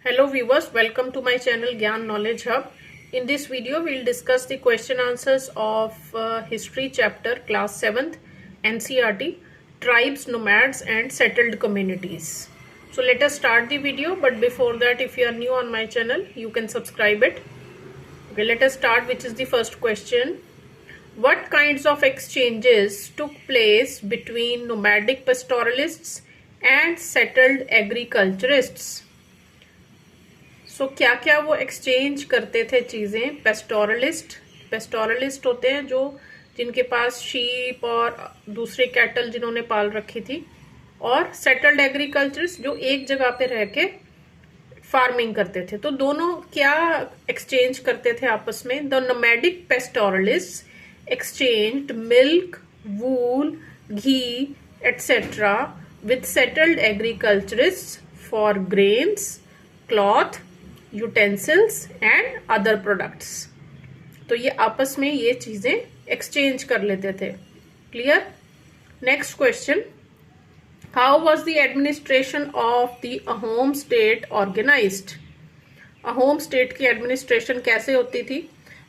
Hello viewers, welcome to my channel Gyan Knowledge Hub. In this video, we'll discuss the question answers of History chapter class 7th NCERT, Tribes, Nomads and Settled Communities. So let us start the video, but before that, if you are new on my channel, you can subscribe it. Okay, let us start, which is the first question. What kinds of exchanges took place between nomadic pastoralists and settled agriculturists? क्या क्या वो exchange करते थे चीज़ें? Pastoralist होते हैं जो जिनके पास शीप और दूसरे कैटल जिन्होंने पाल रखी थी, और सेटल्ड एग्रीकल्चरिस्ट जो एक जगह पे रह के फार्मिंग करते थे। तो दोनों क्या एक्सचेंज करते थे आपस में? The nomadic pastoralist exchanged milk, wool, ghee etcetera with settled agriculturist for grains, cloth, utensils and other products. तो ये आपस में ये चीजें एक्सचेंज कर लेते थे। Clear? Next question, how was the administration of the Ahom state organized? Ahom state की एडमिनिस्ट्रेशन कैसे होती थी?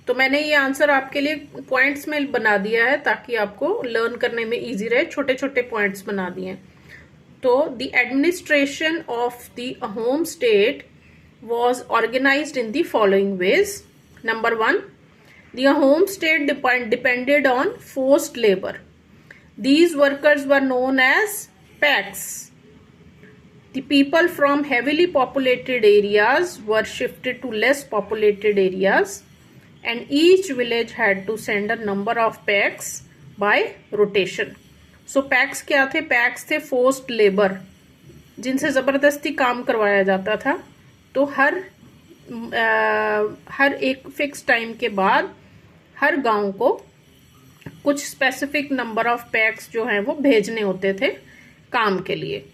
तो मैंने ये आंसर आपके लिए पॉइंट्स में बना दिया है ताकि आपको लर्न करने में इजी रहे। छोटे छोटे पॉइंट्स बना दिए। तो the administration of the Ahom state was organized in the following ways. Number 1, the home state depended on forced labor. These workers were known as packs. The people from heavily populated areas were shifted to less populated areas, and each village had to send a number of packs by rotation. So packs क्या थे? packs थे forced labor, जिनसे जबरदस्ती काम करवाया जाता था। तो हर एक फिक्स टाइम के बाद हर गांव को कुछ स्पेसिफिक नंबर ऑफ पैक्स जो हैं वो भेजने होते थे काम के लिए।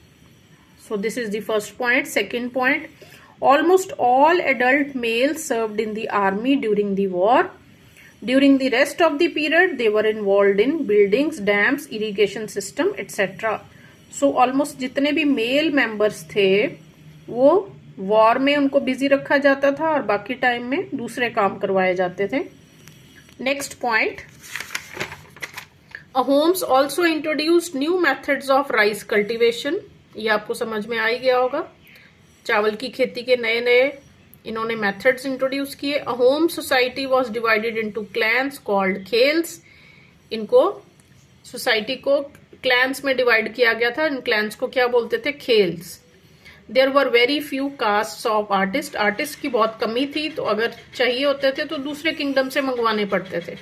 So this is the first point. Second point, almost all adult males served in the army during the war. During the rest of the period they were involved in buildings, dams, irrigation system etcetera. So almost जितने भी male members थे वो war में उनको busy रखा जाता था और बाकी टाइम में दूसरे काम करवाए जाते थे। Next point, Ahoms also introduced new methods of rice cultivation. ये आपको समझ में आ ही गया होगा। चावल की खेती के नए नए इन्होंने मेथड्स इंट्रोड्यूस किए। Ahom society was divided into clans called khels. इनको सोसाइटी को क्लैंस में डिवाइड किया गया था। इन क्लैंस को क्या बोलते थे? Khels. There were very few caste of artist. Artist की बहुत कमी थी, तो अगर चाहिए होते थे तो दूसरे किंगडम से मंगवाने पड़ते थे।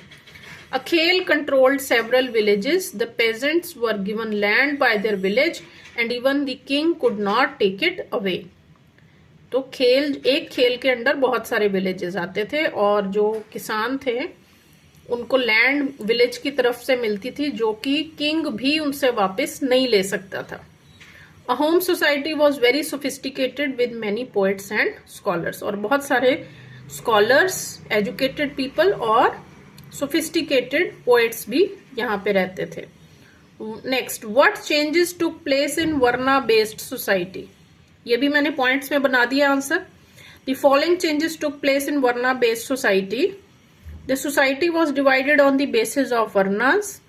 A khel controlled several villages. The peasants were given land by their village and even the king could not take it away. तो एक खेल के अंदर बहुत सारे विलेजेस आते थे और जो किसान थे उनको लैंड विलेज की तरफ से मिलती थी जो कि किंग भी उनसे वापस नहीं ले सकता था. A home society was very sophisticated with many poets and scholars. और बहुत सारे scholars, educated people और sophisticated poets भी यहाँ पे रहते थे. Next, what changes took place in Varna based society? ये भी मैंने points में बना दिया answer. The following changes took place in Varna based society. The society was divided on the basis of Varnas.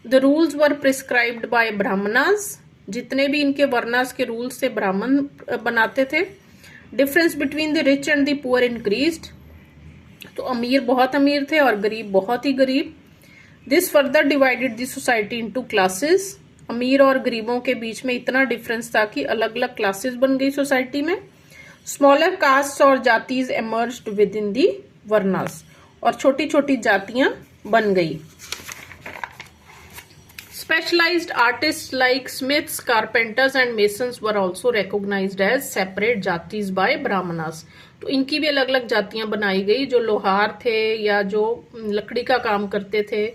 The rules were prescribed by Brahmanas. जितने भी इनके वर्णास के रूल्स से ब्राह्मण बनाते थे. Difference between the rich and the poor increased. तो अमीर बहुत अमीर थे और गरीब बहुत ही गरीब. This further divided the society into classes. अमीर और गरीबों के बीच में इतना डिफरेंस था कि अलग अलग क्लासेस बन गई सोसाइटी में. स्मॉलर कास्ट और जातीज एमर्ज्ड विद इन दी वर्णास. और छोटी छोटी जातियां बन गई. Specialized artists like smiths, carpenters and masons were also recognized as separate जातिज by brahmanas. तो इनकी भी अलग अलग जातियां बनाई गई. जो लोहार थे या जो लकड़ी का काम करते थे,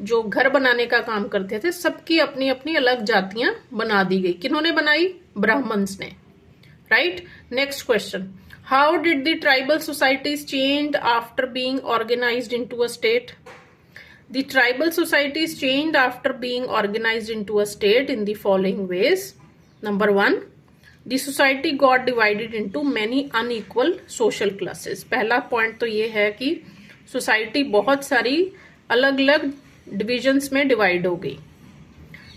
जो घर बनाने का काम करते थे, सबकी अपनी अपनी अलग जातियां बना दी गई. किन्होंने बनाई? ब्राह्मण्स ने. Right. Next question, how did the tribal societies change after being organised into a state? The tribal societies changed after being organized into a state in the following ways. Number 1, the society got divided into many unequal social classes. पहला point तो ये है कि society बहुत सारी अलग अलग divisions में डिवाइड हो गई।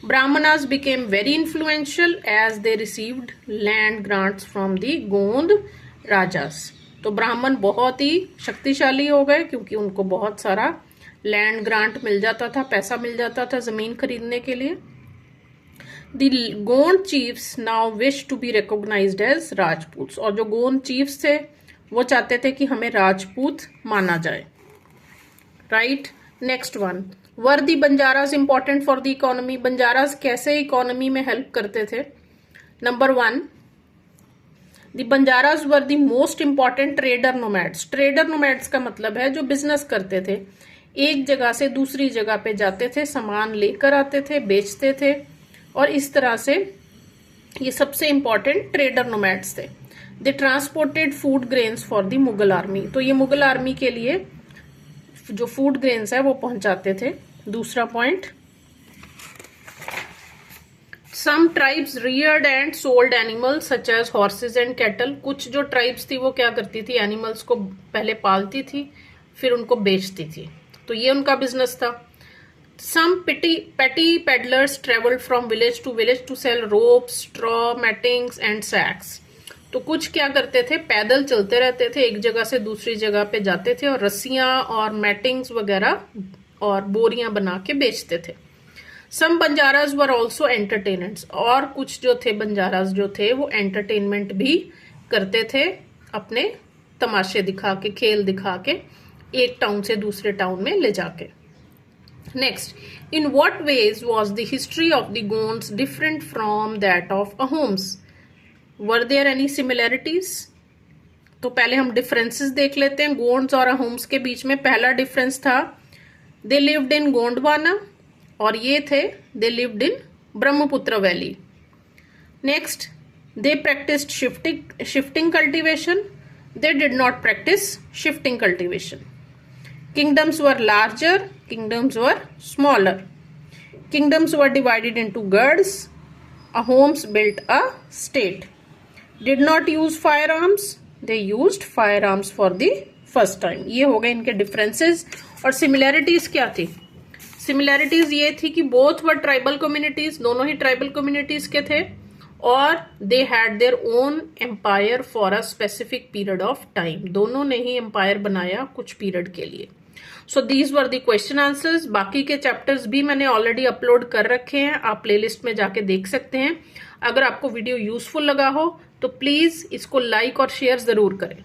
Brahmanas became very influential as they received land grants from the Gond rajas. तो ब्राह्मण बहुत ही शक्तिशाली हो गए क्योंकि उनको बहुत सारा लैंड ग्रांट मिल जाता था, पैसा मिल जाता था जमीन खरीदने के लिए। The Gond chiefs now wish to be recognised as Rajput. और जो गोंड चीफ्स थे वो चाहते थे कि हमें राजपूत माना जाए। Right, next one, were the Banjaras important for the economy. Banjaras कैसे इकोनॉमी में हेल्प करते थे? Number 1, the Banjaras were the most important trader nomads. Trader nomads का मतलब है जो बिजनेस करते थे, एक जगह से दूसरी जगह पे जाते थे, सामान लेकर आते थे, बेचते थे, और इस तरह से ये सबसे इंपॉर्टेंट ट्रेडर नोमैड्स थे। They transported food grains for the Mughal army. तो ये मुगल आर्मी के लिए जो फूड ग्रेन्स है वो पहुंचाते थे। दूसरा point, some tribes reared and sold animals such as horses and cattle. कुछ जो ट्राइब्स थी वो क्या करती थी, एनिमल्स को पहले पालती थी फिर उनको बेचती थी, तो ये उनका बिजनेस था। सम petty peddlers traveled from village to sell ropes, straw, mattings and sacks। तो कुछ क्या करते थे, पैदल चलते रहते थे, एक जगह से दूसरी जगह पे जाते थे और रस्सियां और मैटिंग्स वगैरह और बोरियां बना के बेचते थे। सम बंजाराज वर ऑल्सो एंटरटेनर्स। और कुछ जो थे बंजाराज जो थे वो एंटरटेनमेंट भी करते थे, अपने तमाशे दिखा के, खेल दिखा के, एक टाउन से दूसरे टाउन में ले जाके। Next, in what ways was the history of the Gonds different from that of Ahoms. Were there any similarities? तो पहले हम डिफरेंसेस देख लेते हैं गोंड्स और अहोम्स के बीच में। पहला डिफरेंस था दे लिव्ड इन गोंडवाना, और ये थे they lived in Brahmaputra valley. Next, they practised shifting cultivation, they did not practice shifting cultivation. Kingdoms were larger, kingdoms were smaller. Kingdoms were divided into gards. Ahoms built a state. Did not use firearms, they used firearms for the first time. ये हो गए इनके differences। और similarities क्या थी? Similarities ये थी कि both were tribal communities, दोनों ही tribal communities के थे, और they had their own empire for a specific period of time. दोनों ने ही एम्पायर बनाया कुछ पीरियड के लिए। So these were the question answers. बाकी के चैप्टर्स भी मैंने ऑलरेडी अपलोड कर रखे हैं, आप प्लेलिस्ट में जाके देख सकते हैं। अगर आपको वीडियो यूजफुल लगा हो तो प्लीज इसको लाइक और शेयर जरूर करें।